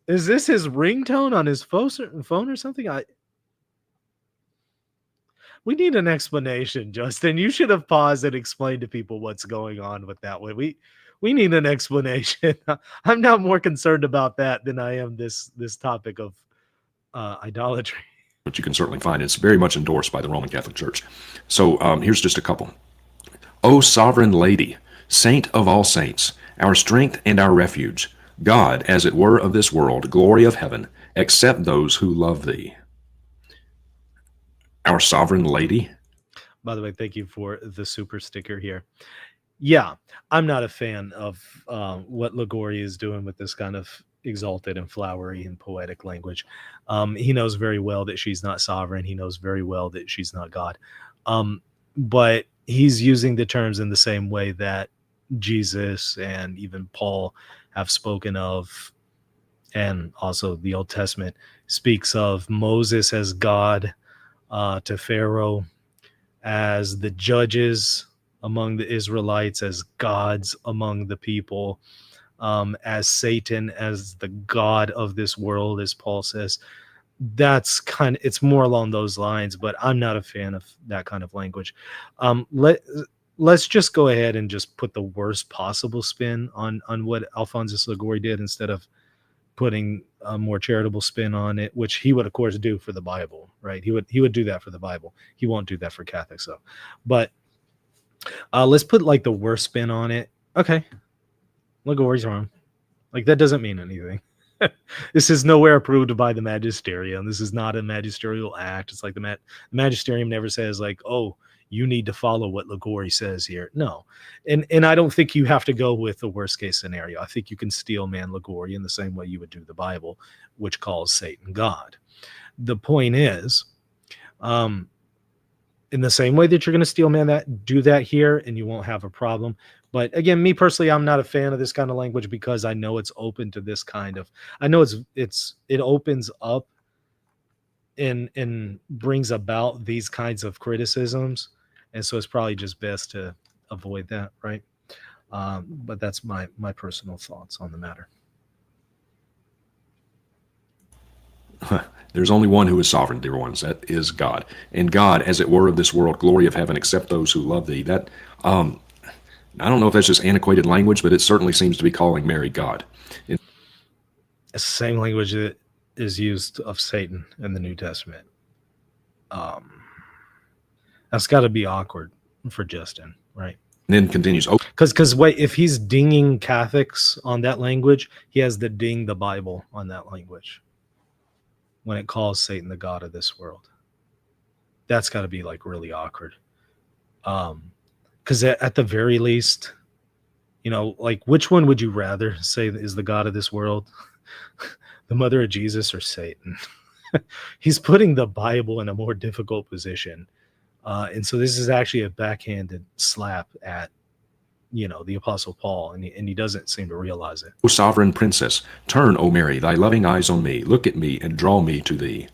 Is this his ringtone on his phone or something? We need an explanation, Justin. You should have paused and explained to people what's going on with that one. We need an explanation. I'm now more concerned about that than I am this topic of idolatry. But you can certainly find it. It's very much endorsed by the Roman Catholic Church. So here's just a couple. O sovereign lady, saint of all saints, our strength and our refuge, God, as it were, of this world, glory of heaven, accept those who love thee. Our sovereign lady. By the way, thank you for the super sticker here. Yeah, I'm not a fan of what Liguori is doing with this kind of exalted and flowery and poetic language. He knows very well that she's not sovereign. He knows very well that she's not God. But he's using the terms in the same way that Jesus and even Paul have spoken of, and also the Old Testament speaks of Moses as God to Pharaoh, as the judges among the Israelites, as gods among the people, as Satan as the god of this world, as Paul says. That's it's more along those lines, but I'm not a fan of that kind of language. Let's just go ahead and just put the worst possible spin on what Alphonsus Liguori did instead of putting a more charitable spin on it, which he would of course do for the Bible, right? He would do that for the Bible. He won't do that for Catholics though. But let's put like the worst spin on it. Okay, Ligori's wrong. Like that doesn't mean anything. This is nowhere approved by the magisterium. This is not a magisterial act. It's like the magisterium never says like, oh, you need to follow what Ligori says here. No. And I don't think you have to go with the worst case scenario. I think you can steel man Ligori in the same way you would do the Bible, which calls Satan God. The point is, in the same way that you're going to steel man that, do that here, and you won't have a problem. But again, me personally, I'm not a fan of this kind of language because I know it's open to this kind of, I know it opens up and brings about these kinds of criticisms. And so it's probably just best to avoid that, right? But that's my personal thoughts on the matter. There's only one who is sovereign, dear ones. That is God. And God, as it were, of this world, glory of heaven, except those who love thee. That, I don't know if that's just antiquated language, but it certainly seems to be calling Mary God. It's the same language that is used of Satan in the New Testament. That's got to be awkward for Justin, right? And then continues. Oh, because wait, if he's dinging Catholics on that language, he has to ding the Bible on that language when it calls Satan the God of this world. That's got to be like really awkward. Because at the very least, you know, like which one would you rather say is the God of this world? The mother of Jesus or Satan? He's putting the Bible in a more difficult position. And so this is actually a backhanded slap at, you know, the Apostle Paul, and he doesn't seem to realize it. O sovereign princess, turn, O Mary, thy loving eyes on me. Look at me and draw me to thee.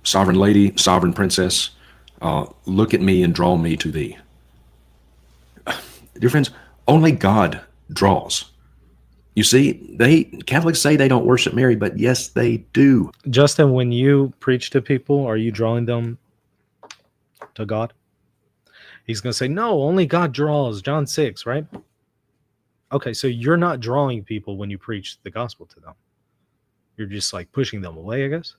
Sovereign lady, sovereign princess, look at me and draw me to thee. Dear friends, only God draws. You see, Catholics say they don't worship Mary, but yes, they do. Justin, when you preach to people, are you drawing them to God? He's going to say, no, only God draws, John 6, right? Okay, so you're not drawing people when you preach the gospel to them. You're just like pushing them away, I guess.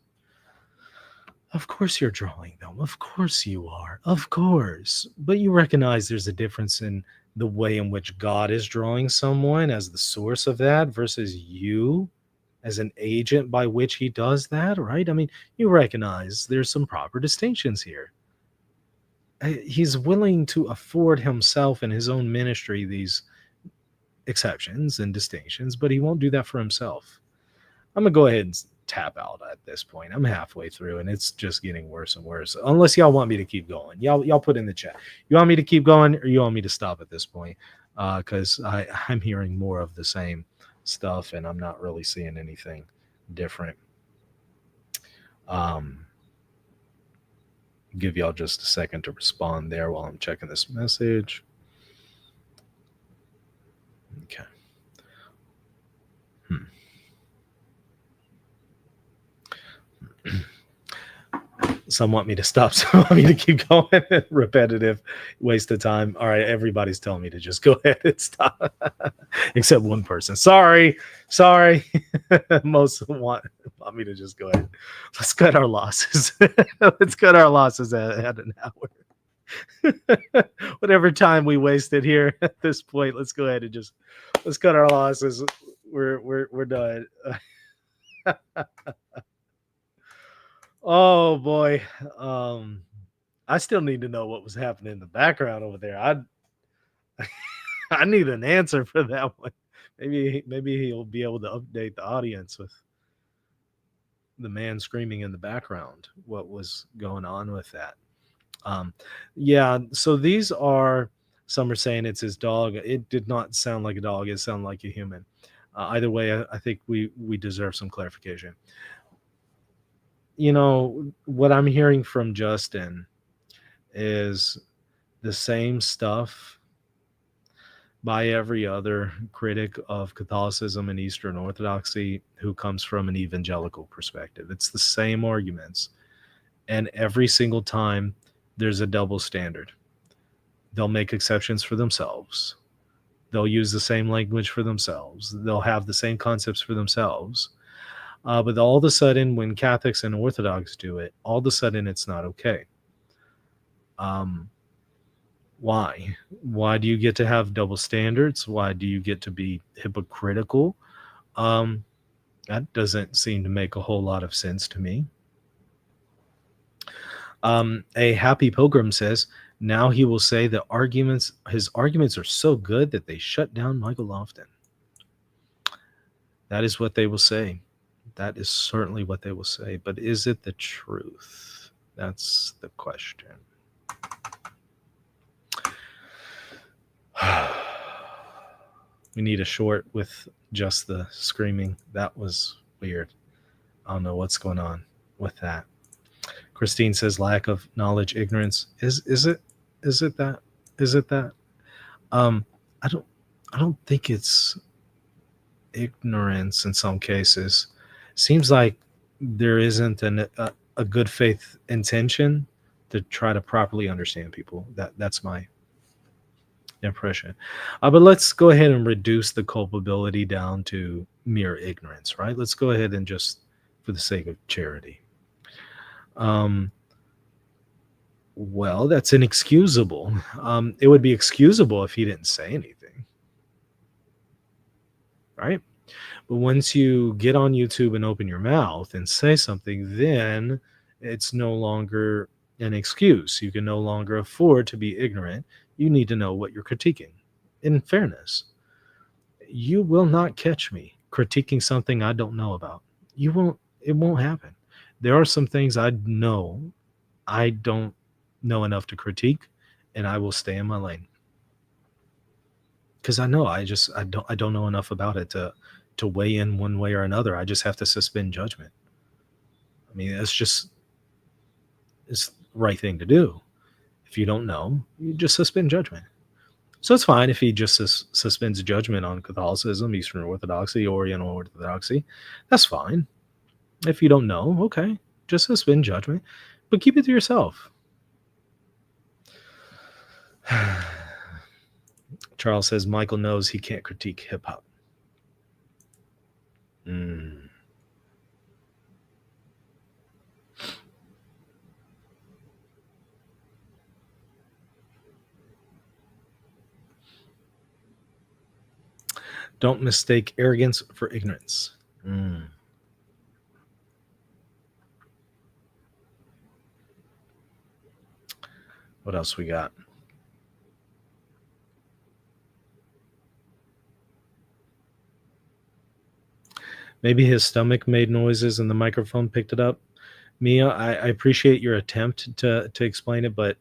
Of course you're drawing them. Of course you are. Of course. But you recognize there's a difference in the way in which God is drawing someone as the source of that versus you as an agent by which he does that, right? I mean, you recognize there's some proper distinctions here. He's willing to afford himself and his own ministry these exceptions and distinctions, but he won't do that for himself. I'm going to go ahead and tap out at this point. I'm halfway through, and it's just getting worse and worse. Unless y'all want me to keep going. Y'all put in the chat. You want me to keep going, or you want me to stop at this point? Because I'm hearing more of the same stuff, and I'm not really seeing anything different. Give y'all just a second to respond there while I'm checking this message. Okay. Some want me to stop, some want me to keep going. Repetitive, waste of time. All right, everybody's telling me to just go ahead and stop, except one person. Sorry. Most want me to just go ahead. Let's cut our losses. Let's cut our losses at an hour. Whatever time we wasted here at this point, let's go ahead and let's cut our losses. We're done. Oh boy. I still need to know what was happening in the background over there. I need an answer for that one. Maybe he'll be able to update the audience with the man screaming in the background. What was going on with that? Yeah, so these are, some are saying it's his dog. It did not sound like a dog. It sounded like a human. Either way, I think we deserve some clarification. You know, what I'm hearing from Justin is the same stuff by every other critic of Catholicism and Eastern Orthodoxy who comes from an evangelical perspective. It's the same arguments. And every single time there's a double standard. They'll make exceptions for themselves. They'll use the same language for themselves. They'll have the same concepts for themselves. But all of a sudden, when Catholics and Orthodox do it, all of a sudden it's not okay. Why? Why do you get to have double standards? Why do you get to be hypocritical? That doesn't seem to make a whole lot of sense to me. A happy pilgrim says, now he will say that his arguments are so good that they shut down Michael Lofton. That is what they will say. That is certainly what they will say. But is it the truth? That's the question. We need a short with just the screaming. That was weird. I don't know what's going on with that. Christine says lack of knowledge, ignorance. Is it that? I don't think it's ignorance in some cases. Seems like there isn't a good faith intention to try to properly understand people. That's my impression. But let's go ahead and reduce the culpability down to mere ignorance, right? Let's go ahead and just, for the sake of charity. Well, that's inexcusable. It would be excusable if he didn't say anything, right? But once you get on YouTube and open your mouth and say something, then it's no longer an excuse. You can no longer afford to be ignorant. You need to know what you're critiquing. In fairness, you will not catch me critiquing something I don't know about. It won't happen. There are some things I know I don't know enough to critique, and I will stay in my lane. Because I know I don't know enough about it to weigh in one way or another. I just have to suspend judgment. I mean, it's the right thing to do. If you don't know, you just suspend judgment. So it's fine if he just suspends judgment on Catholicism, Eastern Orthodoxy, Oriental Orthodoxy. That's fine. If you don't know, okay, just suspend judgment, but keep it to yourself. Charles says Michael knows he can't critique hip-hop. Don't mistake arrogance for ignorance. What else we got? Maybe his stomach made noises and the microphone picked it up. Mia, I appreciate your attempt to explain it, but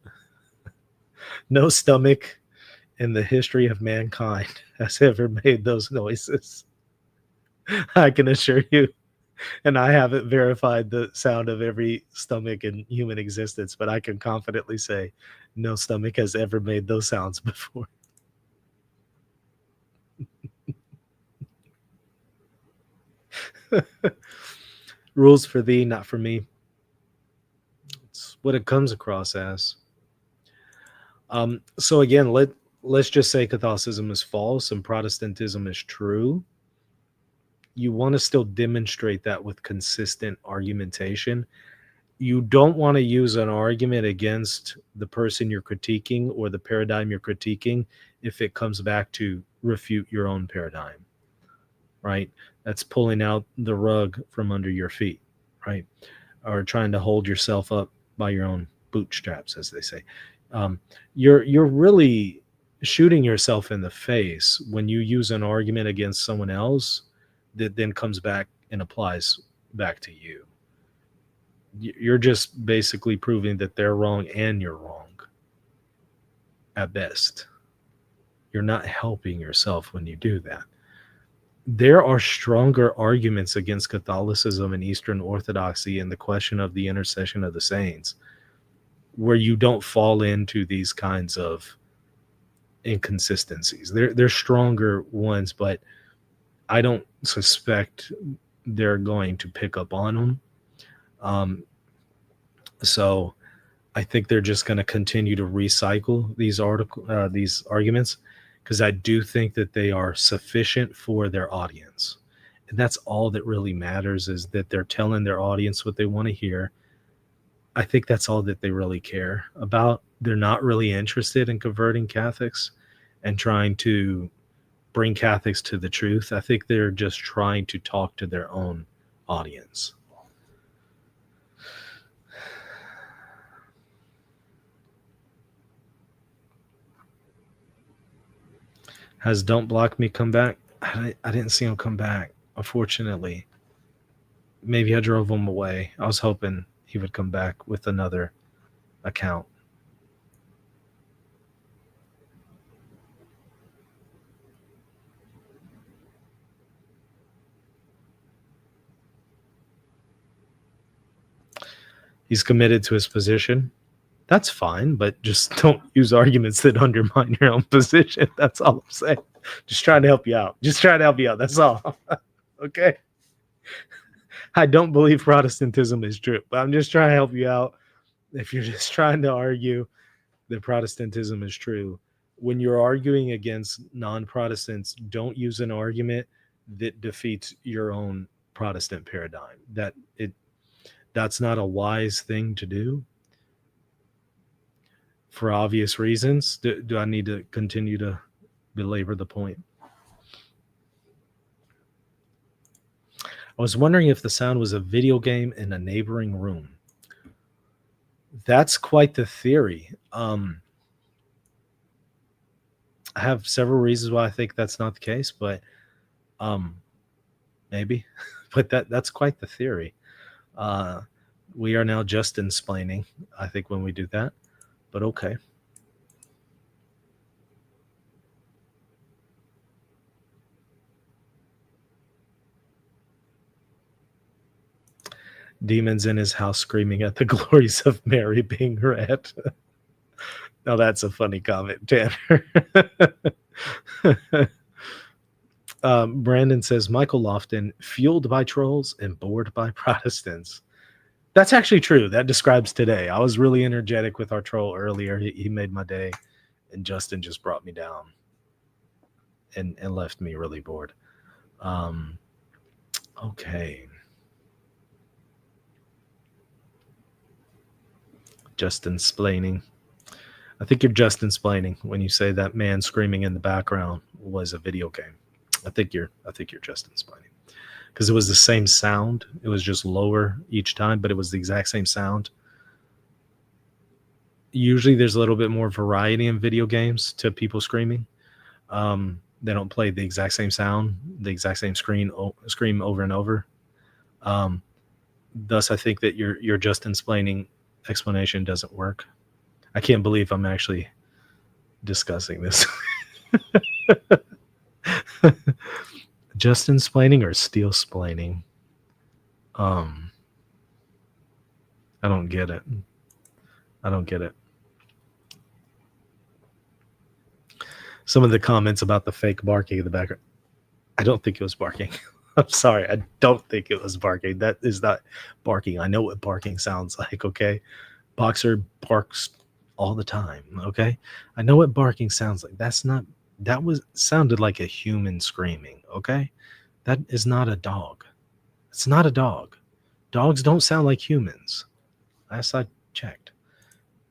no stomach in the history of mankind has ever made those noises. I can assure you. And I haven't verified the sound of every stomach in human existence, but I can confidently say no stomach has ever made those sounds before. Rules for thee, not for me. It's what it comes across as. So again, let's just say Catholicism is false and Protestantism is true. You want to still demonstrate that with consistent argumentation. You don't want to use an argument against the person you're critiquing or the paradigm you're critiquing if it comes back to refute your own paradigm, right? That's pulling out the rug from under your feet, right? Or trying to hold yourself up by your own bootstraps, as they say. You're really shooting yourself in the face when you use an argument against someone else that then comes back and applies back to you. You're just basically proving that they're wrong and you're wrong at best. You're not helping yourself when you do that. There are stronger arguments against Catholicism and Eastern Orthodoxy in the question of the intercession of the saints, where you don't fall into these kinds of inconsistencies. They're stronger ones, but I don't suspect they're going to pick up on them. So I think they're just going to continue to recycle these arguments, because I do think that they are sufficient for their audience. And that's all that really matters, is that they're telling their audience what they want to hear. I think that's all that they really care about. They're not really interested in converting Catholics and trying to bring Catholics to the truth. I think they're just trying to talk to their own audience. Has Don't Block Me come back? I didn't see him come back, unfortunately. Maybe I drove him away. I was hoping he would come back with another account. He's committed to his position. That's fine, but just don't use arguments that undermine your own position. That's all I'm saying. Just trying to help you out. Just trying to help you out. That's all. Okay? I don't believe Protestantism is true, but I'm just trying to help you out. If you're just trying to argue that Protestantism is true, when you're arguing against non-Protestants, don't use an argument that defeats your own Protestant paradigm. That's not a wise thing to do. For obvious reasons. Do I need to continue to belabor the point? I was wondering if the sound was a video game in a neighboring room. That's quite the theory. I have several reasons why I think that's not the case, but maybe. But that's quite the theory. We are now just explaining, I think, when we do that. But okay. Demons in his house screaming at the glories of Mary being read. Now that's a funny comment, Tanner. Brandon says, Michael Lofton, fueled by trolls and bored by Protestants. That's actually true. That describes today. I was really energetic with our troll earlier. He made my day, and Justin just brought me down and left me really bored. Okay. Justin-splaining. I think you're Justin-splaining when you say that man screaming in the background was a video game. I think you're Justin-splaining. Because it was the same sound. It was just lower each time, but it was the exact same sound. Usually there's a little bit more variety in video games to people screaming. They don't play the exact same sound, the exact same scream over and over. Thus, I think that your Justin-splaining explanation doesn't work. I can't believe I'm actually discussing this. Justin-splaining or steel-splaining? I don't get it. Some of the comments about the fake barking in the background. I don't think it was barking. I'm sorry. I don't think it was barking. That is not barking. I know what barking sounds like, okay? Boxer barks all the time, okay? I know what barking sounds like. Sounded like a human screaming, okay? That is not a dog. It's not a dog. Dogs don't sound like humans. Last I checked.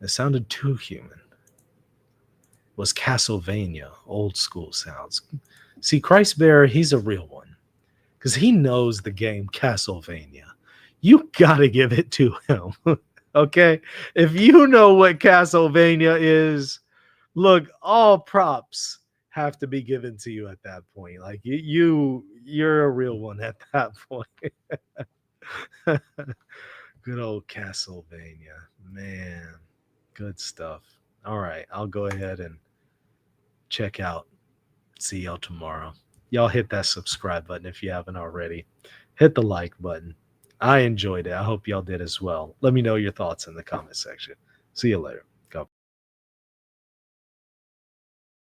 It sounded too human. It was Castlevania, old school sounds. See, Christ Bearer, he's a real one. Because he knows the game Castlevania. You gotta give it to him. Okay? If you know what Castlevania is, look, all props have to be given to you at that point. Like you're a real one at that point. Good old Castlevania, man. Good stuff. All right, I'll go ahead and check out. See y'all tomorrow. Y'all hit that subscribe button if you haven't already. Hit the like button. I enjoyed it. I hope y'all did as well. Let me know your thoughts in the comment section. See you later.